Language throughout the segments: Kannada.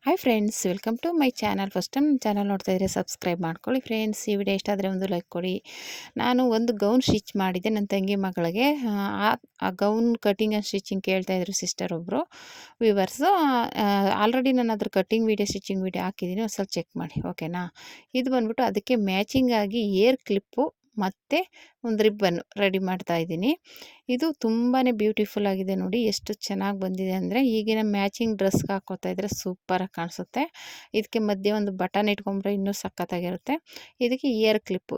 Hi friends, welcome to my channel. First time ನನ್ನ ಚಾನಲ್ ನೋಡ್ತಾ ಇದ್ದರೆ ಸಬ್ಸ್ಕ್ರೈಬ್ ಮಾಡ್ಕೊಳ್ಳಿ ಫ್ರೆಂಡ್ಸ್. ಈ ವಿಡಿಯೋ ಇಷ್ಟ ಆದರೆ ಒಂದು ಲೈಕ್ ಕೊಡಿ. ನಾನು ಒಂದು ಗೌನ್ ಸ್ಟಿಚ್ ಮಾಡಿದ್ದೆ ನನ್ನ ತಂಗಿ ಮಗಳಿಗೆ. ಆ ಗೌನ್ ಕಟಿಂಗ್ ಆ್ಯಂಡ್ ಸ್ಟಿಚಿಂಗ್ ಕೇಳ್ತಾಯಿದ್ರು ಸಿಸ್ಟರ್ ಒಬ್ಬರು ವ್ಯೂವರ್ಸು. ಆಲ್ರೆಡಿ ನಾನು ಅದ್ರ ಕಟ್ಟಿಂಗ್ ವೀಡಿಯೋ ಸ್ಟಿಚಿಂಗ್ ವೀಡಿಯೋ ಹಾಕಿದ್ದೀನಿ, ಒಂದು ಸ್ವಲ್ಪ ಚೆಕ್ ಮಾಡಿ ಓಕೆನಾ. ಇದು ಬಂದ್ಬಿಟ್ಟು ಅದಕ್ಕೆ ಮ್ಯಾಚಿಂಗ್ ಆಗಿ ಏರ್ ಕ್ಲಿಪ್ಪು ಮತ್ತು ಒಂದು ರಿಬ್ಬನ್ನು ರೆಡಿ ಮಾಡ್ತಾ ಇದ್ದೀನಿ. ಇದು ತುಂಬಾ ಬ್ಯೂಟಿಫುಲ್ ಆಗಿದೆ ನೋಡಿ, ಎಷ್ಟು ಚೆನ್ನಾಗಿ ಬಂದಿದೆ ಅಂದರೆ ಈಗಿನ ಮ್ಯಾಚಿಂಗ್ ಡ್ರೆಸ್ಗೆ ಹಾಕೋತಾ ಇದ್ದರೆ ಸೂಪರಾಗಿ ಕಾಣಿಸುತ್ತೆ. ಇದಕ್ಕೆ ಮಧ್ಯೆ ಒಂದು ಬಟನ್ ಇಟ್ಕೊಂಡ್ರೆ ಇನ್ನೂ ಸಖತ್ತಾಗಿರುತ್ತೆ. ಇದಕ್ಕೆ ಇಯರ್ ಕ್ಲಿಪ್ಪು,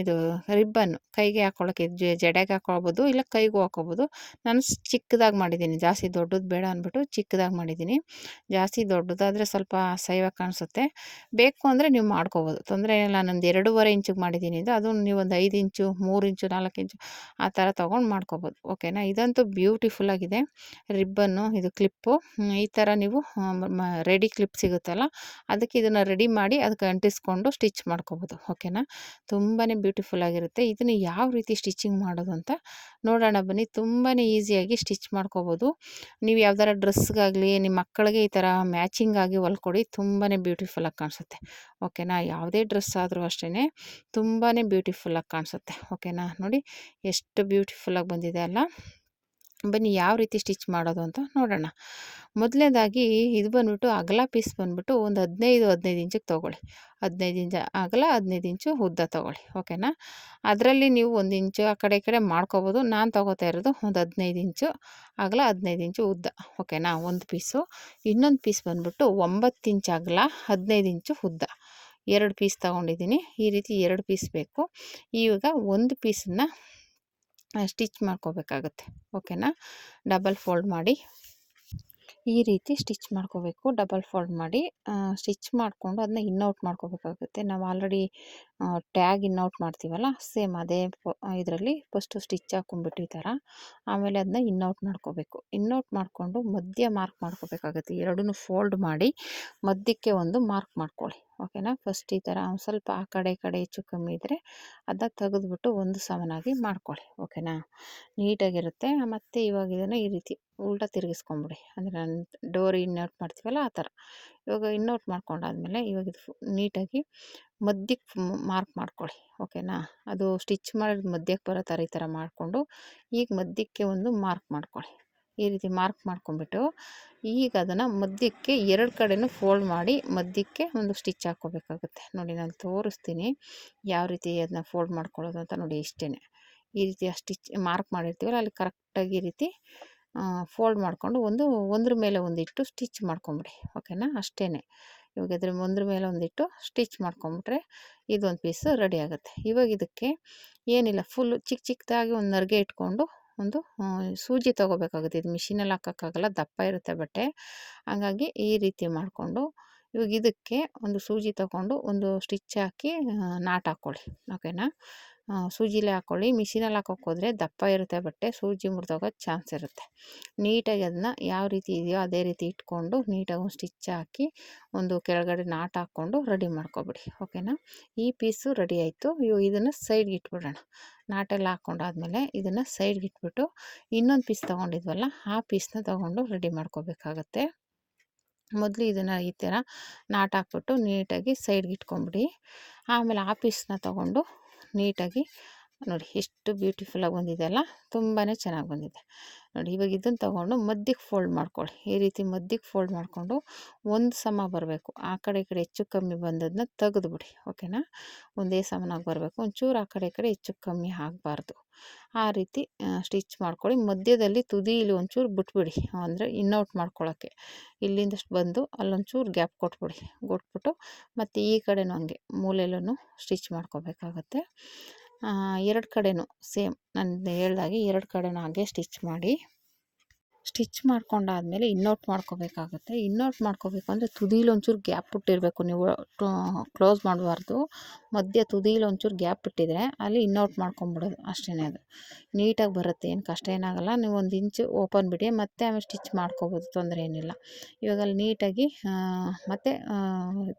ಇದು ರಿಬ್ಬನ್ನು ಕೈಗೆ ಹಾಕ್ಕೊಳ್ಳೋಕ್ಕೆ, ಜಡೆಗೆ ಹಾಕ್ಕೊಳ್ಬೋದು, ಇಲ್ಲ ಕೈಗೂ ಹಾಕ್ಕೊಬೋದು. ನಾನು ಚಿಕ್ಕದಾಗಿ ಮಾಡಿದ್ದೀನಿ, ಜಾಸ್ತಿ ದೊಡ್ಡದು ಬೇಡ ಅಂದ್ಬಿಟ್ಟು ಚಿಕ್ಕದಾಗಿ ಮಾಡಿದ್ದೀನಿ. ಜಾಸ್ತಿ ದೊಡ್ಡದಾದರೆ ಸ್ವಲ್ಪ ಅಸಹ್ಯವಾಗಿ ಕಾಣಿಸುತ್ತೆ. ಬೇಕು ಅಂದರೆ ನೀವು ಮಾಡ್ಕೋಬೋದು, ತೊಂದರೆ ಏನಿಲ್ಲ. ನಂದು 2.5 ಇಂಚಿಗೆ ಮಾಡಿದ್ದೀನಿ ಇದು. ಅದು ನೀವು ಒಂದು 5 ಇಂಚು, 3 ಇಂಚು, 4 ಇಂಚು ಆ ಥರ ತೊಗೊಂಡು ಮಾಡ್ಕೋಬೋದು ಓಕೆನಾ. ಇದಂತೂ ಬ್ಯೂಟಿಫುಲ್ ಆಗಿದೆ ರಿಬ್ಬನ್ನು. ಇದು ಕ್ಲಿಪ್ಪು ಈ ಥರ ನೀವು ರೆಡಿ ಕ್ಲಿಪ್ ಸಿಗುತ್ತಲ್ಲ, ಅದಕ್ಕೆ ಇದನ್ನು ರೆಡಿ ಮಾಡಿ ಅದಕ್ಕೆ ಅಂಟಿಸ್ಕೊಂಡು ಸ್ಟಿಚ್ ಮಾಡ್ಕೋಬೋದು ಓಕೆನಾ. ತುಂಬಾ ಬ್ಯೂಟಿಫುಲ್ ಆಗಿರುತ್ತೆ. ಇದನ್ನು ಯಾವ ರೀತಿ ಸ್ಟಿಚಿಂಗ್ ಮಾಡೋದು ಅಂತ ನೋಡೋಣ ಬನ್ನಿ. ತುಂಬಾ ಈಸಿಯಾಗಿ ಸ್ಟಿಚ್ ಮಾಡ್ಕೋಬೋದು. ನೀವು ಯಾವ್ದಾರ ಡ್ರೆಸ್ಗಾಗಲಿ ನಿಮ್ಮ ಮಕ್ಕಳಿಗೆ ಈ ಥರ ಮ್ಯಾಚಿಂಗ್ ಆಗಿ ಹೊಲ್ಕೊಡಿ, ತುಂಬಾ ಬ್ಯೂಟಿಫುಲ್ಲಾಗಿ ಕಾಣಿಸುತ್ತೆ ಓಕೆನಾ. ಯಾವುದೇ ಡ್ರೆಸ್ ಆದರೂ ಅಷ್ಟೇ ತುಂಬಾ ಬ್ಯೂಟಿಫುಲ್ಲಾಗಿ ಕಾಣಿಸುತ್ತೆ ಓಕೆನಾ. ನೋಡಿ ಎಷ್ಟು ಬ್ಯೂಟಿಫುಲ್ಲಾಗಿ ಬಂದಿದೆ ಅಲ್ಲ. ಬನ್ನಿ ಯಾವ ರೀತಿ ಸ್ಟಿಚ್ ಮಾಡೋದು ಅಂತ ನೋಡೋಣ. ಮೊದಲನೇದಾಗಿ ಇದು ಬಂದ್ಬಿಟ್ಟು ಅಗಲ ಪೀಸ್ ಬಂದ್ಬಿಟ್ಟು ಒಂದು 15 ಇಂಚಿಗೆ ತೊಗೊಳ್ಳಿ. 15 ಇಂಚು ಅಗಲ, 15 ಇಂಚು ಉದ್ದ ತೊಗೊಳ್ಳಿ ಓಕೆನಾ. ಅದರಲ್ಲಿ ನೀವು 1 ಇಂಚು ಆ ಕಡೆ ಈ ಕಡೆ ಮಾಡ್ಕೋಬೋದು. ನಾನು ತೊಗೋತಾ ಇರೋದು ಒಂದು 15 ಇಂಚು ಅಗಲ, 15 ಇಂಚು ಉದ್ದ ಓಕೆನಾ, ಒಂದು ಪೀಸು. ಇನ್ನೊಂದು ಪೀಸ್ ಬಂದ್ಬಿಟ್ಟು 9 ಇಂಚು ಅಗಲ, 15 ಇಂಚು ಉದ್ದ, 2 ಪೀಸ್ ತೊಗೊಂಡಿದ್ದೀನಿ. ಈ ರೀತಿ 2 ಪೀಸ್ ಬೇಕು. ಇವಾಗ ಒಂದು ಪೀಸನ್ನು ಸ್ಟಿಚ್ ಮಾಡ್ಕೋಬೇಕಾಗತ್ತೆ ಓಕೆನಾ. ಡಬಲ್ ಫೋಲ್ಡ್ ಮಾಡಿ ಈ ರೀತಿ ಸ್ಟಿಚ್ ಮಾಡ್ಕೋಬೇಕು. ಡಬಲ್ ಫೋಲ್ಡ್ ಮಾಡಿ ಸ್ಟಿಚ್ ಮಾಡಿಕೊಂಡು ಅದನ್ನ ಇನ್ನೌಟ್ ಮಾಡ್ಕೋಬೇಕಾಗುತ್ತೆ. ನಾವು ಆಲ್ರೆಡಿ ಟ್ಯಾಗ್ ಇನ್ನೌಟ್ ಮಾಡ್ತೀವಲ್ಲ, ಸೇಮ್ ಅದೇ ಇದರಲ್ಲಿ ಫಸ್ಟು ಸ್ಟಿಚ್ ಹಾಕ್ಕೊಂಡ್ಬಿಟ್ಟು ಈ ಥರ, ಆಮೇಲೆ ಅದನ್ನ ಇನ್ನೌಟ್ ಮಾಡ್ಕೋಬೇಕು. ಇನ್ನೌಟ್ ಮಾಡಿಕೊಂಡು ಮಧ್ಯ ಮಾರ್ಕ್ ಮಾಡ್ಕೋಬೇಕಾಗುತ್ತೆ. ಎರಡನ್ನೂ ಫೋಲ್ಡ್ ಮಾಡಿ ಮಧ್ಯಕ್ಕೆ ಒಂದು ಮಾರ್ಕ್ ಮಾಡ್ಕೊಳ್ಳಿ ಓಕೆನಾ. ಫಸ್ಟ್ ಈ ಥರ ಸ್ವಲ್ಪ ಆ ಕಡೆ ಈ ಕಡೆ ಹೆಚ್ಚು ಕಮ್ಮಿ ಇದ್ದರೆ ಅದನ್ನ ತೆಗೆದುಬಿಟ್ಟು ಒಂದು ಸಮನಾಗಿ ಮಾಡ್ಕೊಳ್ಳಿ ಓಕೆನಾ. ನೀಟಾಗಿರುತ್ತೆ. ಮತ್ತು ಇವಾಗ ಇದನ್ನು ಈ ರೀತಿ ಉಲ್ಟಾ ತಿರುಗಿಸ್ಕೊಂಬಿಡಿ, ಅಂದರೆ ನಾನು ಡೋರ್ ಇನ್ನೌಟ್ ಮಾಡ್ತೀವಲ್ಲ ಆ ಥರ. ಇವಾಗ ಇನ್ನೌಟ್ ಮಾಡ್ಕೊಂಡಾದ್ಮೇಲೆ ಇವಾಗ ಇದು ನೀಟಾಗಿ ಮಧ್ಯಕ್ಕೆ ಮಾರ್ಕ್ ಮಾಡ್ಕೊಳ್ಳಿ ಓಕೆನಾ. ಅದು ಸ್ಟಿಚ್ ಮಾಡಿದ ಮಧ್ಯಕ್ಕೆ ಬರೋ ಥರ ಈ ಥರ ಮಾಡಿಕೊಂಡು ಈಗ ಮಧ್ಯಕ್ಕೆ ಒಂದು ಮಾರ್ಕ್ ಮಾಡ್ಕೊಳ್ಳಿ. ಈ ರೀತಿ ಮಾರ್ಕ್ ಮಾಡ್ಕೊಂಬಿಟ್ಟು ಈಗ ಅದನ್ನು ಮಧ್ಯಕ್ಕೆ 2 ಕಡೆನೂ ಫೋಲ್ಡ್ ಮಾಡಿ ಮಧ್ಯಕ್ಕೆ ಒಂದು ಸ್ಟಿಚ್ ಹಾಕ್ಕೋಬೇಕಾಗುತ್ತೆ. ನೋಡಿ ನಾನು ತೋರಿಸ್ತೀನಿ ಯಾವ ರೀತಿ ಅದನ್ನ ಫೋಲ್ಡ್ ಮಾಡ್ಕೊಳ್ಳೋದು ಅಂತ. ನೋಡಿ ಇಷ್ಟೇ, ಈ ರೀತಿ ಆ ಸ್ಟಿಚ್ ಮಾರ್ಕ್ ಮಾಡಿರ್ತೀವಲ್ಲ ಅಲ್ಲಿ ಕರೆಕ್ಟಾಗಿ ಈ ರೀತಿ ಫೋಲ್ಡ್ ಮಾಡಿಕೊಂಡು ಒಂದ್ರ ಮೇಲೆ ಒಂದಿಟ್ಟು ಸ್ಟಿಚ್ ಮಾಡ್ಕೊಂಬಿಡಿ ಓಕೆನಾ. ಅಷ್ಟೇ, ಇವಾಗ ಇದ್ರ ಒಂದ್ರ ಮೇಲೆ ಒಂದಿಟ್ಟು ಸ್ಟಿಚ್ ಮಾಡ್ಕೊಂಬಿಟ್ರೆ ಇದೊಂದು ಪೀಸು ರೆಡಿ ಆಗುತ್ತೆ. ಇವಾಗ ಇದಕ್ಕೆ ಏನಿಲ್ಲ, ಫುಲ್ಲು ಚಿಕ್ಕದಾಗಿ ಒಂದು ನರ್ಗೆ ಇಟ್ಕೊಂಡು ಒಂದು ಸೂಜಿ ತೊಗೋಬೇಕಾಗುತ್ತೆ. ಇದು ಮಿಷಿನಲ್ಲಿ ಹಾಕೋಕ್ಕಾಗಲ್ಲ, ದಪ್ಪ ಇರುತ್ತೆ ಬಟ್ಟೆ, ಹಂಗಾಗಿ ಈ ರೀತಿ ಮಾಡಿಕೊಂಡು ಇವಾಗ ಇದಕ್ಕೆ ಒಂದು ಸೂಜಿ ತೊಗೊಂಡು ಒಂದು ಸ್ಟಿಚ್ ಹಾಕಿ ನಾಟ್ ಹಾಕ್ಕೊಳ್ಳಿ ಓಕೆನಾ. ಸೂಜಿಲೇ ಹಾಕ್ಕೊಳ್ಳಿ. ಮಿಷಿನಲ್ಲಿ ಹಾಕೋಕ್ಕೋದ್ರೆ ದಪ್ಪ ಇರುತ್ತೆ ಬಟ್ಟೆ, ಸೂಜಿ ಮುರಿದೋಗೋದು ಚಾನ್ಸ್ ಇರುತ್ತೆ. ನೀಟಾಗಿ ಅದನ್ನ ಯಾವ ರೀತಿ ಇದೆಯೋ ಅದೇ ರೀತಿ ಇಟ್ಕೊಂಡು ನೀಟಾಗಿ ಒಂದು ಸ್ಟಿಚ್ ಹಾಕಿ ಒಂದು ಕೆಳಗಡೆ ನಾಟ್ ಹಾಕ್ಕೊಂಡು ರೆಡಿ ಮಾಡ್ಕೊಬಿಡಿ ಓಕೆನಾ. ಈ ಪೀಸು ರೆಡಿ ಆಯಿತು. ಇದನ್ನು ಸೈಡ್ಗೆ ಇಟ್ಬಿಡೋಣ. ನಾಟೆಲ್ಲ ಹಾಕ್ಕೊಂಡಾದ್ಮೇಲೆ ಇದನ್ನು ಸೈಡ್ಗೆ ಇಟ್ಬಿಟ್ಟು ಇನ್ನೊಂದು ಪೀಸ್ ತೊಗೊಂಡಿದ್ವಲ್ಲ ಆ ಪೀಸ್ನ ತೊಗೊಂಡು ರೆಡಿ ಮಾಡ್ಕೋಬೇಕಾಗತ್ತೆ. ಮೊದಲು ಇದನ್ನು ಈ ಥರ ನಾಟ್ ಹಾಕ್ಬಿಟ್ಟು ನೀಟಾಗಿ ಸೈಡ್ಗೆ ಇಟ್ಕೊಂಬಿಡಿ. ಆಮೇಲೆ ಆ ಪೀಸ್ನ ತೊಗೊಂಡು ನೀಟಾಗಿ ನೋಡಿ ಎಷ್ಟು ಬ್ಯೂಟಿಫುಲ್ಲಾಗಿ ಬಂದಿದೆ ಅಲ್ಲ, ತುಂಬಾ ಚೆನ್ನಾಗಿ ಬಂದಿದೆ ನೋಡಿ. ಇವಾಗ ಇದನ್ನು ತೊಗೊಂಡು ಮಧ್ಯಕ್ಕೆ ಫೋಲ್ಡ್ ಮಾಡ್ಕೊಳ್ಳಿ. ಈ ರೀತಿ ಮಧ್ಯಕ್ಕೆ ಫೋಲ್ಡ್ ಮಾಡಿಕೊಂಡು ಒಂದು ಸಮ ಬರಬೇಕು. ಆ ಕಡೆ ಈ ಕಡೆ ಹೆಚ್ಚು ಕಮ್ಮಿ ಬಂದದನ್ನ ತೆಗೆದುಬಿಡಿ ಓಕೆನಾ. ಒಂದೇ ಸಮನಾಗಿ ಬರಬೇಕು, ಒಂಚೂರು ಆ ಕಡೆ ಈ ಕಡೆ ಹೆಚ್ಚು ಕಮ್ಮಿ ಆಗಬಾರ್ದು. ಆ ರೀತಿ ಸ್ಟಿಚ್ ಮಾಡ್ಕೊಳ್ಳಿ. ಮಧ್ಯದಲ್ಲಿ ತುದಿಯಲ್ಲಿ ಒಂಚೂರು ಬಿಟ್ಬಿಡಿ, ಅಂದರೆ ಇನ್ನೌಟ್ ಮಾಡ್ಕೊಳ್ಳೋಕ್ಕೆ. ಇಲ್ಲಿಂದಷ್ಟು ಬಂದು ಅಲ್ಲೊಂಚೂರು ಗ್ಯಾಪ್ ಕೊಟ್ಬಿಟ್ಟು ಮತ್ತು ಈ ಕಡೆನೂ ಹಂಗೆ ಮೂಲೆಯಲ್ಲೂ ಸ್ಟಿಚ್ ಮಾಡ್ಕೋಬೇಕಾಗತ್ತೆ. 2 ಕಡೆನೂ ಸೇಮ್ ನಾನು ಹೇಳ್ದಾಗೆ 2 ಕಡೆನೂ ಹಾಗೆ ಸ್ಟಿಚ್ ಮಾಡಿ. ಸ್ಟಿಚ್ ಮಾಡ್ಕೊಂಡಾದ್ಮೇಲೆ ಇನ್ನೌಟ್ ಮಾಡ್ಕೋಬೇಕಾಗುತ್ತೆ. ಇನ್ನೌಟ್ ಮಾಡ್ಕೋಬೇಕು ಅಂದರೆ ತುದೀಲಿ ಒಂಚೂರು ಗ್ಯಾಪ್ ಬಿಟ್ಟಿರಬೇಕು. ನೀವು ಕ್ಲೋಸ್ ಮಾಡಬಾರ್ದು. ಮಧ್ಯ ತುದೀಲಿ ಒಂಚೂರು ಗ್ಯಾಪ್ ಬಿಟ್ಟಿದ್ರೆ ಅಲ್ಲಿ ಇನ್ನೌಟ್ ಮಾಡ್ಕೊಂಬಿಡೋದು ಅಷ್ಟೇ. ಅದು ನೀಟಾಗಿ ಬರುತ್ತೆ, ಏನು ಕಷ್ಟ ಏನಾಗಲ್ಲ. ನೀವು 1 ಇಂಚು ಓಪನ್ ಬಿಡಿ, ಮತ್ತು ಆಮೇಲೆ ಸ್ಟಿಚ್ ಮಾಡ್ಕೋಬೋದು, ತೊಂದರೆ ಏನಿಲ್ಲ. ಇವಾಗ ಅಲ್ಲಿ ನೀಟಾಗಿ ಮತ್ತು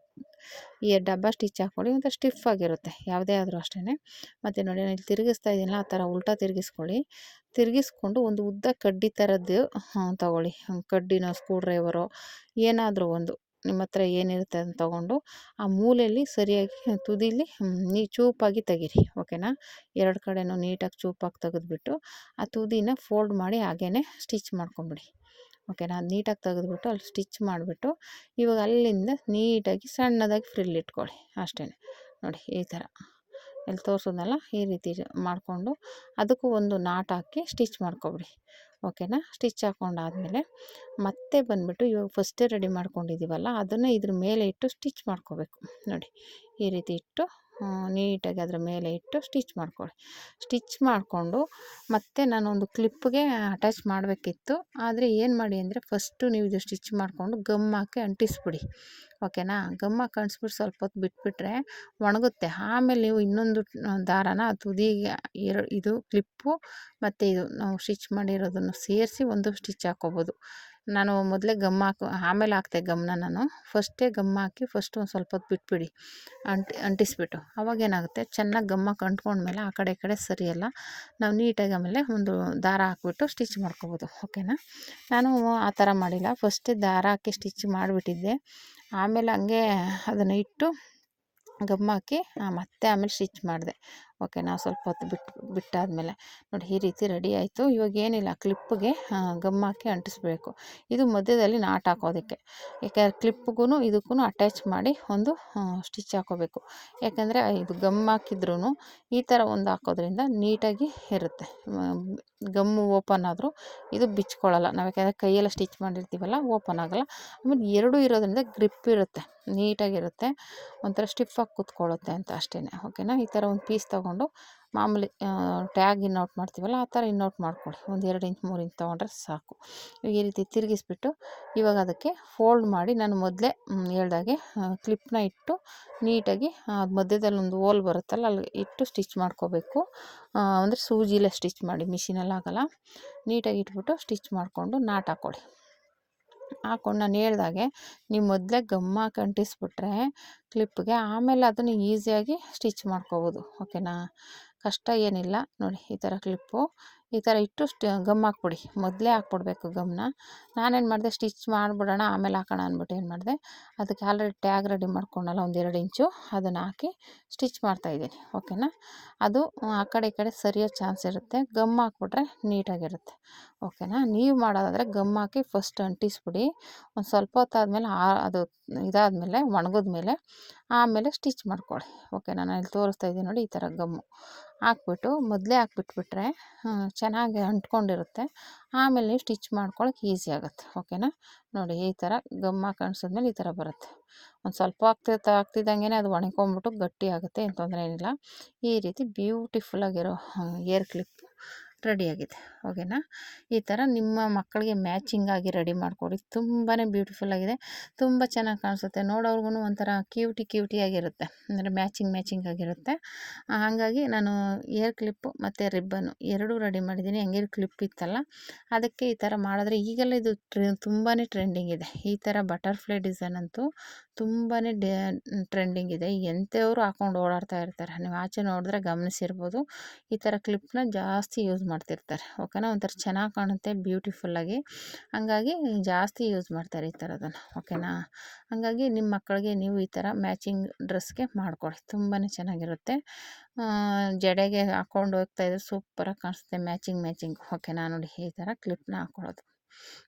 ಈ ಡಬ್ಬ ಸ್ಟಿಚ್ ಹಾಕ್ಕೊಳ್ಳಿ. ಒಂಥರ ಸ್ಟಿಫ್ ಆಗಿರುತ್ತೆ ಯಾವುದೇ ಆದರೂ ಅಷ್ಟೇ. ಮತ್ತು ನೋಡಿ ನಾನು ಇಲ್ಲಿ ತಿರುಗಿಸ್ತಾ ಇದ್ದೀನಲ್ಲ, ಆ ಥರ ಉಲ್ಟಾ ತಿರುಗಿಸ್ಕೊಳ್ಳಿ. ತಿರುಗಿಸ್ಕೊಂಡು ಒಂದು ಉದ್ದ ಕಡ್ಡಿ ಥರದ್ದು ತೊಗೊಳ್ಳಿ. ಕಡ್ಡಿನೋ ಸ್ಕ್ರೂ ಡ್ರೈವರೋ ಏನಾದರೂ ಒಂದು ನಿಮ್ಮ ಹತ್ರ ಏನಿರುತ್ತೆ ಅದನ್ನು ತೊಗೊಂಡು ಆ ಮೂಲೆಯಲ್ಲಿ ಸರಿಯಾಗಿ ತುದೀಲಿ ನೀವು ಚೂಪಾಗಿ ತೆಗೀರಿ, ಓಕೆನಾ. ಎರಡು ಕಡೆನೂ ನೀಟಾಗಿ ಚೂಪಾಗಿ ತೆಗೆದ್ಬಿಟ್ಟು ಆ ತುದಿನ ಫೋಲ್ಡ್ ಮಾಡಿ ಹಾಗೇ ಸ್ಟಿಚ್ ಮಾಡ್ಕೊಂಬಿಡಿ, ಓಕೆನಾ. ಅದು ನೀಟಾಗಿ ತೆಗೆದ್ಬಿಟ್ಟು ಅಲ್ಲಿ ಸ್ಟಿಚ್ ಮಾಡಿಬಿಟ್ಟು ಇವಾಗ ಅಲ್ಲಿಂದ ನೀಟಾಗಿ ಸಣ್ಣದಾಗಿ ಫ್ರಿಲ್ ಇಟ್ಕೊಳ್ಳಿ ಅಷ್ಟೇ. ನೋಡಿ ಈ ಥರ ಇಲ್ಲಿ ತೋರಿಸೋದಲ್ಲ ಈ ರೀತಿ ಮಾಡಿಕೊಂಡು ಅದಕ್ಕೂ ಒಂದು ನಾಟ್ ಹಾಕಿ ಸ್ಟಿಚ್ ಮಾಡ್ಕೊಬಿಡಿ, ಓಕೆನಾ. ಸ್ಟಿಚ್ ಹಾಕ್ಕೊಂಡಾದ್ಮೇಲೆ ಮತ್ತೆ ಬಂದುಬಿಟ್ಟು ಇವಾಗ ಫಸ್ಟೇ ರೆಡಿ ಮಾಡ್ಕೊಂಡಿದ್ದೀವಲ್ಲ ಅದನ್ನು ಇದ್ರ ಮೇಲೆ ಇಟ್ಟು ಸ್ಟಿಚ್ ಮಾಡ್ಕೋಬೇಕು. ನೋಡಿ ಈ ರೀತಿ ಇಟ್ಟು ನೀಟಾಗಿ ಅದರ ಮೇಲೆ ಇಟ್ಟು ಸ್ಟಿಚ್ ಮಾಡ್ಕೊಳ್ಳಿ. ಸ್ಟಿಚ್ ಮಾಡಿಕೊಂಡು ಮತ್ತೆ ನಾನೊಂದು ಕ್ಲಿಪ್ಗೆ ಅಟ್ಯಾಚ್ ಮಾಡಬೇಕಿತ್ತು, ಆದರೆ ಏನು ಮಾಡಿ ಅಂದರೆ ಫಸ್ಟು ನೀವು ಇದು ಸ್ಟಿಚ್ ಮಾಡಿಕೊಂಡು ಗಮ್ ಹಾಕಿ ಅಂಟಿಸ್ಬಿಡಿ, ಓಕೆನಾ. ಗಮ್ ಹಾಕಿ ಅಂಟಿಸ್ಬಿಟ್ಟು ಸ್ವಲ್ಪ ಹೊತ್ತು ಬಿಟ್ಬಿಟ್ರೆ ಒಣಗುತ್ತೆ. ಆಮೇಲೆ ನೀವು ಇನ್ನೊಂದು ದಾರಾನ ತುದಿಗೆ ಇದು ಕ್ಲಿಪ್ಪು ಮತ್ತು ಇದು ನಾವು ಸ್ಟಿಚ್ ಮಾಡಿರೋದನ್ನು ಸೇರಿಸಿ ಒಂದು ಸ್ಟಿಚ್ ಹಾಕ್ಕೋಬೋದು. ನಾನು ಮೊದಲೇ ಗಮ್ ಆಮೇಲೆ ಹಾಕ್ತೆ ಗಮ್ನ, ನಾನು ಫಸ್ಟೇ ಗಮ್ ಹಾಕಿ ಫಸ್ಟ್ ಒಂದು ಸ್ವಲ್ಪ ಹೊತ್ತು ಬಿಟ್ಬಿಡಿ ಅಂಟಿಸ್ಬಿಟ್ಟು. ಅವಾಗೇನಾಗುತ್ತೆ ಚೆನ್ನಾಗಿ ಗಮ್ ಹಾಕಿ ಅಂಟ್ಕೊಂಡ್ಮೇಲೆ ಆ ಕಡೆ ಈ ಕಡೆ ಸರಿಯಲ್ಲ, ನಾವು ನೀಟಾಗಿ ಆಮೇಲೆ ಒಂದು ದಾರ ಹಾಕ್ಬಿಟ್ಟು ಸ್ಟಿಚ್ ಮಾಡ್ಕೊಬೋದು, ಓಕೆನಾ. ನಾನು ಆ ಥರ ಮಾಡಿಲ್ಲ, ಫಸ್ಟೇ ದಾರ ಹಾಕಿ ಸ್ಟಿಚ್ ಮಾಡಿಬಿಟ್ಟಿದ್ದೆ, ಆಮೇಲೆ ಹಂಗೆ ಅದನ್ನು ಇಟ್ಟು ಗಮ್ ಹಾಕಿ ಮತ್ತೆ ಆಮೇಲೆ ಸ್ಟಿಚ್ ಮಾಡಿದೆ, ಓಕೆನಾ. ಸ್ವಲ್ಪ ಹೊತ್ತು ಬಿಟ್ಟಾದಮೇಲೆ ನೋಡಿ ಈ ರೀತಿ ರೆಡಿ ಆಯಿತು. ಇವಾಗ ಏನಿಲ್ಲ, ಕ್ಲಿಪ್ಪಿಗೆ ಗಮ್ ಹಾಕಿ ಅಂಟಿಸ್ಬೇಕು. ಇದು ಮಧ್ಯದಲ್ಲಿ ನಾಟ್ ಹಾಕೋದಕ್ಕೆ, ಯಾಕೆಂದರೆ ಕ್ಲಿಪ್ಪಿಗೂ ಇದಕ್ಕೂ ಅಟ್ಯಾಚ್ ಮಾಡಿ ಒಂದು ಸ್ಟಿಚ್ ಹಾಕೋಬೇಕು. ಯಾಕೆಂದರೆ ಇದು ಗಮ್ ಹಾಕಿದ್ರೂ ಈ ಥರ ಒಂದು ಹಾಕೋದ್ರಿಂದ ನೀಟಾಗಿ ಇರುತ್ತೆ. ಗಮ್ಮು ಓಪನ್ ಆದರೂ ಇದು ಬಿಚ್ಕೊಳ್ಳಲ್ಲ, ನಾವು ಯಾಕೆಂದರೆ ಕೈಯೆಲ್ಲ ಸ್ಟಿಚ್ ಮಾಡಿರ್ತೀವಲ್ಲ ಓಪನ್ ಆಗೋಲ್ಲ. ಆಮೇಲೆ ಎರಡೂ ಇರೋದ್ರಿಂದ ಗ್ರಿಪ್ ಇರುತ್ತೆ, ನೀಟಾಗಿರುತ್ತೆ, ಒಂಥರ ಸ್ಟಿಫಾಗಿ ಕೂತ್ಕೊಳ್ಳುತ್ತೆ ಅಂತ ಅಷ್ಟೇ, ಓಕೆನಾ. ಈ ಥರ ಒಂದು ಪೀಸ್ ತೊಗೊಂಡು ಮಾಮೂಲಿ ಟ್ಯಾಗ್ ಇನ್ನೌಟ್ ಮಾಡ್ತೀವಲ್ಲ ಆ ಥರ ಇನ್ನೌಟ್ ಮಾಡ್ಕೊಳ್ಳಿ. ಒಂದು 2 ಇಂಚ್ 3 ಇಂಚ್ ತೊಗೊಂಡ್ರೆ ಸಾಕು. ಈ ರೀತಿ ತಿರುಗಿಸ್ಬಿಟ್ಟು ಇವಾಗ ಅದಕ್ಕೆ ಫೋಲ್ಡ್ ಮಾಡಿ ನಾನು ಮೊದಲೇ ಹೇಳ್ದಾಗೆ ಕ್ಲಿಪ್ನ ಇಟ್ಟು ನೀಟಾಗಿ ಮಧ್ಯದಲ್ಲಿ ಒಂದು ಹೋಲ್ ಬರುತ್ತಲ್ಲ ಅಲ್ಲಿ ಇಟ್ಟು ಸ್ಟಿಚ್ ಮಾಡ್ಕೋಬೇಕು. ಅಂದರೆ ಸೂಜಿಲೇ ಸ್ಟಿಚ್ ಮಾಡಿ, ಮಿಷಿನಲ್ಲಿ ಆಗೋಲ್ಲ. ನೀಟಾಗಿ ಇಟ್ಬಿಟ್ಟು ಸ್ಟಿಚ್ ಮಾಡಿಕೊಂಡು ನಾಟ್ ಹಾಕ್ಕೊಳ್ಳಿ. ಹಾಕ್ಕೊಂಡು ನಾನು ಹೇಳ್ದಾಗೆ ನೀವು ಮೊದಲೇ ಗಮ್ ಹಾಕಿ ಅಂಟಿಸ್ಬಿಟ್ರೆ ಕ್ಲಿಪ್ಗೆ, ಆಮೇಲೆ ಅದನ್ನು ಈಸಿಯಾಗಿ ಸ್ಟಿಚ್ ಮಾಡ್ಕೋಬೋದು, ಓಕೆನಾ. ಕಷ್ಟ ಏನಿಲ್ಲ. ನೋಡಿ ಈ ಥರ ಕ್ಲಿಪ್ಪು ಈ ಥರ ಇಟ್ಟು ಗಮ್ ಹಾಕ್ಬಿಡಿ, ಮೊದಲೇ ಹಾಕ್ಬಿಡ್ಬೇಕು ಗಮ್ನ. ನಾನೇನು ಮಾಡಿದೆ, ಸ್ಟಿಚ್ ಮಾಡಿಬಿಡೋಣ ಆಮೇಲೆ ಹಾಕೋಣ ಅಂದ್ಬಿಟ್ಟು ಏನು ಮಾಡಿದೆ, ಅದಕ್ಕೆ ಆಲ್ರೆಡಿ ಟ್ಯಾಗ್ ರೆಡಿ ಮಾಡ್ಕೊಂಡಲ್ಲ ಒಂದು 2 ಇಂಚು ಅದನ್ನು ಹಾಕಿ ಸ್ಟಿಚ್ ಮಾಡ್ತಾಯಿದ್ದೀನಿ, ಓಕೆನಾ. ಅದು ಆ ಕಡೆ ಈ ಕಡೆ ಸರಿಯೋ ಚಾನ್ಸ್ ಇರುತ್ತೆ, ಗಮ್ ಹಾಕ್ಬಿಟ್ರೆ ನೀಟಾಗಿರುತ್ತೆ, ಓಕೆನಾ. ನೀವು ಮಾಡೋದಾದರೆ ಗಮ್ ಹಾಕಿ ಫಸ್ಟ್ ಅಂಟಿಸ್ಬಿಡಿ, ಒಂದು ಸ್ವಲ್ಪ ಹೊತ್ತಾದಮೇಲೆ ಅದು ಇದಾದಮೇಲೆ ಒಣಗಿದ್ಮೇಲೆ ಆಮೇಲೆ ಸ್ಟಿಚ್ ಮಾಡ್ಕೊಳ್ಳಿ, ಓಕೆನಾ. ನಾನು ಇಲ್ಲಿ ತೋರಿಸ್ತಾ ಇದ್ದೀನಿ ನೋಡಿ ಈ ಥರ ಗಮ್ಮು ಹಾಕ್ಬಿಟ್ಟು ಮೊದಲೇ ಹಾಕ್ಬಿಟ್ಬಿಟ್ರೆ ಚೆನ್ನಾಗಿ ಅಂಟ್ಕೊಂಡಿರುತ್ತೆ, ಆಮೇಲೆ ನೀವು ಸ್ಟಿಚ್ ಮಾಡ್ಕೊಳಕ್ಕೆ ಈಸಿ ಆಗುತ್ತೆ, ಓಕೆನಾ. ನೋಡಿ ಈ ಥರ ಗಮ್ ಹಾಕಿ ಅಂಟಿಸಿದ್ಮೇಲೆ ಈ ಥರ ಬರುತ್ತೆ. ಒಂದು ಸ್ವಲ್ಪ ಆಗ್ತಿದ್ದಂಗೆ ಅದು ಒಣಕೊಂಬಿಟ್ಟು ಗಟ್ಟಿ ಆಗುತ್ತೆ, ಏನು ತೊಂದರೆ ಏನಿಲ್ಲ. ಈ ರೀತಿ ಬ್ಯೂಟಿಫುಲ್ಲಾಗಿರೋ ಏರ್ ಕ್ಲಿಪ್ ರೆಡಿಯಾಗಿದೆ, ಓಕೆನಾ. ಈ ಥರ ನಿಮ್ಮ ಮಕ್ಕಳಿಗೆ ಮ್ಯಾಚಿಂಗ್ ಆಗಿ ರೆಡಿ ಮಾಡಿಕೊಡಿ, ತುಂಬಾ ಬ್ಯೂಟಿಫುಲ್ಲಾಗಿದೆ, ತುಂಬ ಚೆನ್ನಾಗಿ ಕಾಣಿಸುತ್ತೆ, ನೋಡೋರ್ಗು ಒಂಥರ ಕ್ಯೂಟಿಯಾಗಿರುತ್ತೆ, ಅಂದರೆ ಮ್ಯಾಚಿಂಗ್ ಆಗಿರುತ್ತೆ. ಹಾಗಾಗಿ ನಾನು ಏರ್ ಕ್ಲಿಪ್ಪು ಮತ್ತು ರಿಬ್ಬನ್ನು ಎರಡೂ ರೆಡಿ ಮಾಡಿದ್ದೀನಿ. ಹಂಗೆ ಕ್ಲಿಪ್ ಇತ್ತಲ್ಲ ಅದಕ್ಕೆ ಈ ಥರ ಮಾಡಿದ್ರೆ ಈಗೆಲ್ಲ ಇದು ತುಂಬಾ ಟ್ರೆಂಡಿಂಗ್ ಇದೆ. ಈ ಥರ ಬಟರ್ಫ್ಲೈ ಡಿಸೈನ್ ಅಂತೂ ತುಂಬಾ ಟ್ರೆಂಡಿಂಗ್ ಇದೆ, ಎಂಥವ್ರು ಹಾಕ್ಕೊಂಡು ಓಡಾಡ್ತಾ ಇರ್ತಾರೆ. ನೀವು ಆಚೆ ನೋಡಿದ್ರೆ ಗಮನಿಸಿರ್ಬೋದು, ಈ ಥರ ಕ್ಲಿಪ್ನ ಜಾಸ್ತಿ ಯೂಸ್ ಮಾಡ್ತಿರ್ತಾರೆ, ಓಕೆನಾ. ಒಂಥರ ಚೆನ್ನಾಗಿ ಕಾಣುತ್ತೆ ಬ್ಯೂಟಿಫುಲ್ಲಾಗಿ, ಹಂಗಾಗಿ ಜಾಸ್ತಿ ಯೂಸ್ ಮಾಡ್ತಾರೆ ಈ ಥರದನ್ನು, ಓಕೆನಾ. ಹಾಗಾಗಿ ನಿಮ್ಮ ಮಕ್ಕಳಿಗೆ ನೀವು ಈ ಥರ ಮ್ಯಾಚಿಂಗ್ ಡ್ರೆಸ್ಗೆ ಮಾಡ್ಕೊಳ್ಳಿ, ತುಂಬಾ ಚೆನ್ನಾಗಿರುತ್ತೆ. ಜಡೆಗೆ ಹಾಕ್ಕೊಂಡು ಹೋಗ್ತಾಯಿದ್ರೆ ಸೂಪರಾಗಿ ಕಾಣಿಸುತ್ತೆ ಮ್ಯಾಚಿಂಗ್, ಓಕೆನಾ. ನೋಡಿ ಈ ಥರ ಕ್ಲಿಪ್ನ ಹಾಕ್ಕೊಳ್ಳೋದು,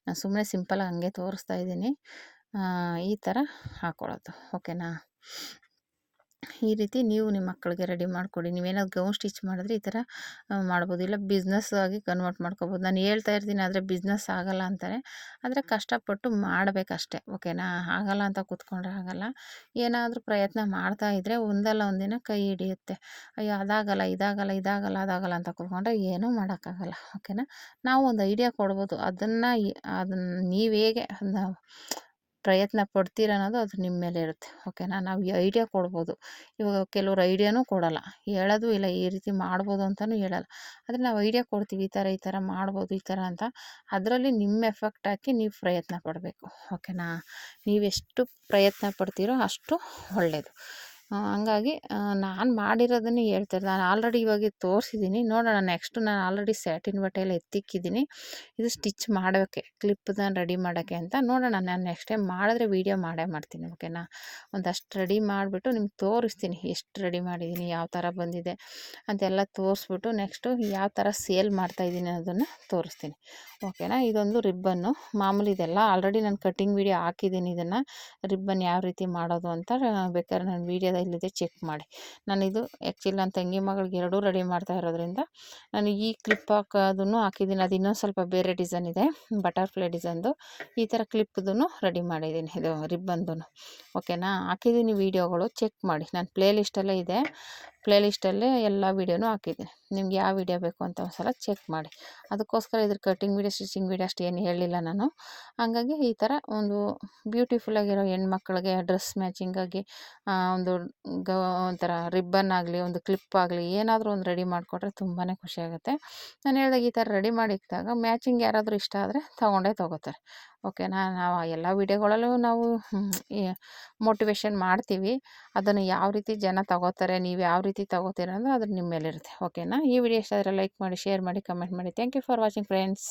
ನಾನು ಸುಮ್ಮನೆ ಸಿಂಪಲಾಗಿ ಹಂಗೆ ತೋರಿಸ್ತಾ ಇದ್ದೀನಿ, ಈ ಥರ ಹಾಕ್ಕೊಳ್ಳೋದು, ಓಕೆನಾ. ಈ ರೀತಿ ನೀವು ನಿಮ್ಮ ಮಕ್ಕಳಿಗೆ ರೆಡಿ ಮಾಡಿಕೊಡಿ. ನೀವೇನಾದ್ರು ಗೌನ್ ಸ್ಟಿಚ್ ಮಾಡಿದ್ರೆ ಈ ಥರ ಮಾಡ್ಬೋದು, ಇಲ್ಲ ಬಿಸ್ನೆಸ್ ಆಗಿ ಕನ್ವರ್ಟ್ ಮಾಡ್ಕೊಬೋದು. ನಾನು ಹೇಳ್ತಾ ಇರ್ತೀನಿ, ಆದರೆ ಬಿಸ್ನೆಸ್ ಆಗೋಲ್ಲ ಅಂತಾರೆ, ಆದರೆ ಕಷ್ಟಪಟ್ಟು ಮಾಡಬೇಕಷ್ಟೆ, ಓಕೆನಾ. ಆಗಲ್ಲ ಅಂತ ಕೂತ್ಕೊಂಡ್ರೆ ಆಗಲ್ಲ, ಏನಾದರೂ ಪ್ರಯತ್ನ ಮಾಡ್ತಾಯಿದ್ರೆ ಒಂದಲ್ಲ ಒಂದಿನ ಕೈ ಹಿಡಿಯುತ್ತೆ. ಅಯ್ಯೋ ಅದಾಗಲ್ಲ ಅದಾಗಲ್ಲ ಅಂತ ಕೂತ್ಕೊಂಡ್ರೆ ಏನೂ ಮಾಡೋಕ್ಕಾಗಲ್ಲ, ಓಕೆನಾ. ನಾವು ಒಂದು ಐಡಿಯಾ ಕೊಡ್ಬೋದು, ಅದನ್ನು ನೀವು ಹೇಗೆ ಪ್ರಯತ್ನ ಪಡ್ತೀರ ಅನ್ನೋದು ಅದು ನಿಮ್ಮ ಮೇಲೆ ಇರುತ್ತೆ, ಓಕೆನಾ. ನಾವು ಈ ಐಡಿಯಾ ಕೊಡ್ಬೋದು, ಇವಾಗ ಕೆಲವ್ರು ಐಡಿಯಾನೂ ಕೊಡೋಲ್ಲ, ಹೇಳೋದು ಇಲ್ಲ ಈ ರೀತಿ ಮಾಡ್ಬೋದು ಅಂತಲೂ ಹೇಳಲ್ಲ, ಆದರೆ ನಾವು ಐಡಿಯಾ ಕೊಡ್ತೀವಿ ಈ ಥರ ಮಾಡ್ಬೋದು ಈ ಥರ ಅಂತ. ಅದರಲ್ಲಿ ನಿಮ್ಮ ಎಫೆಕ್ಟ್ ಹಾಕಿ ನೀವು ಪ್ರಯತ್ನ ಪಡಬೇಕು, ಓಕೆನಾ. ನೀವೆಷ್ಟು ಪ್ರಯತ್ನ ಪಡ್ತೀರೋ ಅಷ್ಟು ಒಳ್ಳೆಯದು. ಹಂಗಾಗಿ ನಾನು ಮಾಡಿರೋದನ್ನೇ ಹೇಳ್ತಾರೆ. ನಾನು ಆಲ್ರೆಡಿ ಇವಾಗ ತೋರಿಸಿದ್ದೀನಿ. ನೋಡೋಣ ನೆಕ್ಸ್ಟು ನಾನು ಆಲ್ರೆಡಿ ಸ್ಯಾಟಿನ್ ಬಟ್ಟೆ ಎತ್ತಿಕ್ಕಿದ್ದೀನಿ. ಇದು ಸ್ಟಿಚ್ ಮಾಡೋಕ್ಕೆ ಕ್ಲಿಪ್ನ ರೆಡಿ ಮಾಡೋಕ್ಕೆ ಅಂತ ನೋಡೋಣ. ನಾನು ನೆಕ್ಸ್ಟ್ ಟೈಮ್ ಮಾಡಿದ್ರೆ ವೀಡಿಯೋ ಮಾಡೇ ಮಾಡ್ತೀನಿ. ಓಕೆನಾ? ಒಂದಷ್ಟು ರೆಡಿ ಮಾಡಿಬಿಟ್ಟು ನಿಮ್ಗೆ ತೋರಿಸ್ತೀನಿ ಎಷ್ಟು ರೆಡಿ ಮಾಡಿದ್ದೀನಿ, ಯಾವ ಥರ ಬಂದಿದೆ ಅಂತೆಲ್ಲ ತೋರಿಸ್ಬಿಟ್ಟು ನೆಕ್ಸ್ಟು ಯಾವ ಥರ ಸೇಲ್ ಮಾಡ್ತಾಯಿದ್ದೀನಿ ಅನ್ನೋದನ್ನು ತೋರಿಸ್ತೀನಿ. ಓಕೆನಾ? ಇದೊಂದು ರಿಬ್ಬನ್ನು ಮಾಮೂಲಿ ಇದೆಲ್ಲ ಆಲ್ರೆಡಿ ನಾನು ಕಟ್ಟಿಂಗ್ ವೀಡಿಯೋ ಹಾಕಿದ್ದೀನಿ. ಇದನ್ನು ರಿಬ್ಬನ್ ಯಾವ ರೀತಿ ಮಾಡೋದು ಅಂತ ಬೇಕಾದ್ರೆ ನಾನು ವೀಡಿಯೋದಲ್ಲಿದೆ, ಚೆಕ್ ಮಾಡಿ. ನಾನಿದು ಆ್ಯಕ್ಚುಲಿ ನನ್ನ ತಂಗಿ ಮಗಳಿಗೆ ಎರಡೂ ರೆಡಿ ಮಾಡ್ತಾ ಇರೋದ್ರಿಂದ ನಾನು ಈ ಕ್ಲಿಪ್ ಹಾಕೋದನ್ನು ಹಾಕಿದ್ದೀನಿ. ಅದು ಇನ್ನೊಂದು ಸ್ವಲ್ಪ ಬೇರೆ ಡಿಸೈನ್ ಇದೆ, ಬಟರ್ಫ್ಲೈ ಡಿಸೈನ್ದು. ಈ ಥರ ಕ್ಲಿಪ್ದು ರೆಡಿ ಮಾಡಿದ್ದೀನಿ, ಇದು ರಿಬ್ಬನ್ದು. ಓಕೆನಾ? ಹಾಕಿದ್ದೀನಿ ವೀಡಿಯೋಗಳು, ಚೆಕ್ ಮಾಡಿ. ನಾನು ಪ್ಲೇ ಲಿಸ್ಟಲ್ಲೇ ಇದೆ, ಪ್ಲೇ ಲಿಸ್ಟಲ್ಲೇ ಎಲ್ಲ ವೀಡಿಯೋನೂ ಹಾಕಿದ್ದೀನಿ. ನಿಮ್ಗೆ ಯಾವ ವೀಡಿಯೋ ಬೇಕು ಅಂತ ಒಂದು ಸಲ ಚೆಕ್ ಮಾಡಿ. ಅದಕ್ಕೋಸ್ಕರ ಇದ್ರ ಕಟ್ಟಿಂಗ್ ವೀಡಿಯೋ ಸ್ಟಿಚಿಂಗ್ ವೀಡಿಯೋ ಅಷ್ಟು ಏನು ಹೇಳಿಲ್ಲ ನಾನು. ಹಾಗಾಗಿ ಈ ಥರ ಒಂದು ಬ್ಯೂಟಿಫುಲ್ಲಾಗಿರೋ ಹೆಣ್ಮಕ್ಳಿಗೆ ಡ್ರೆಸ್ ಮ್ಯಾಚಿಂಗಾಗಿ ಒಂದು ಒಂಥರ ರಿಬ್ಬನ್ ಆಗಲಿ, ಒಂದು ಕ್ಲಿಪ್ ಆಗಲಿ, ಏನಾದರೂ ಒಂದು ರೆಡಿ ಮಾಡಿಕೊಟ್ರೆ ತುಂಬಾ ಖುಷಿಯಾಗುತ್ತೆ. ನಾನು ಹೇಳಿದಾಗ ಈ ಥರ ರೆಡಿ ಮಾಡಿಕ್ಕಿದಾಗ ಮ್ಯಾಚಿಂಗ್ ಯಾರಾದರೂ ಇಷ್ಟ ಆದರೆ ತೊಗೊಂಡೇ ತೊಗೋತಾರೆ. ಓಕೆನಾ? ನಾವು ಎಲ್ಲ ವೀಡಿಯೋಗಳಲ್ಲೂ ನಾವು ಮೋಟಿವೇಶನ್ ಮಾಡ್ತೀವಿ. ಅದನ್ನು ಯಾವ ರೀತಿ ಜನ ತಗೋತಾರೆ, ನೀವು ಯಾವ ರೀತಿ ತಗೋತೀರ ಅನ್ನೋದು ಅದು ನಿಮ್ಮ ಮೇಲಿರುತ್ತೆ. ಓಕೆನಾ? ಈ ವಿಡಿಯೋ ಇಷ್ಟ ಆದರೆ ಲೈಕ್ ಮಾಡಿ, ಶೇರ್ ಮಾಡಿ, ಕಮೆಂಟ್ ಮಾಡಿ. Thank you for watching friends.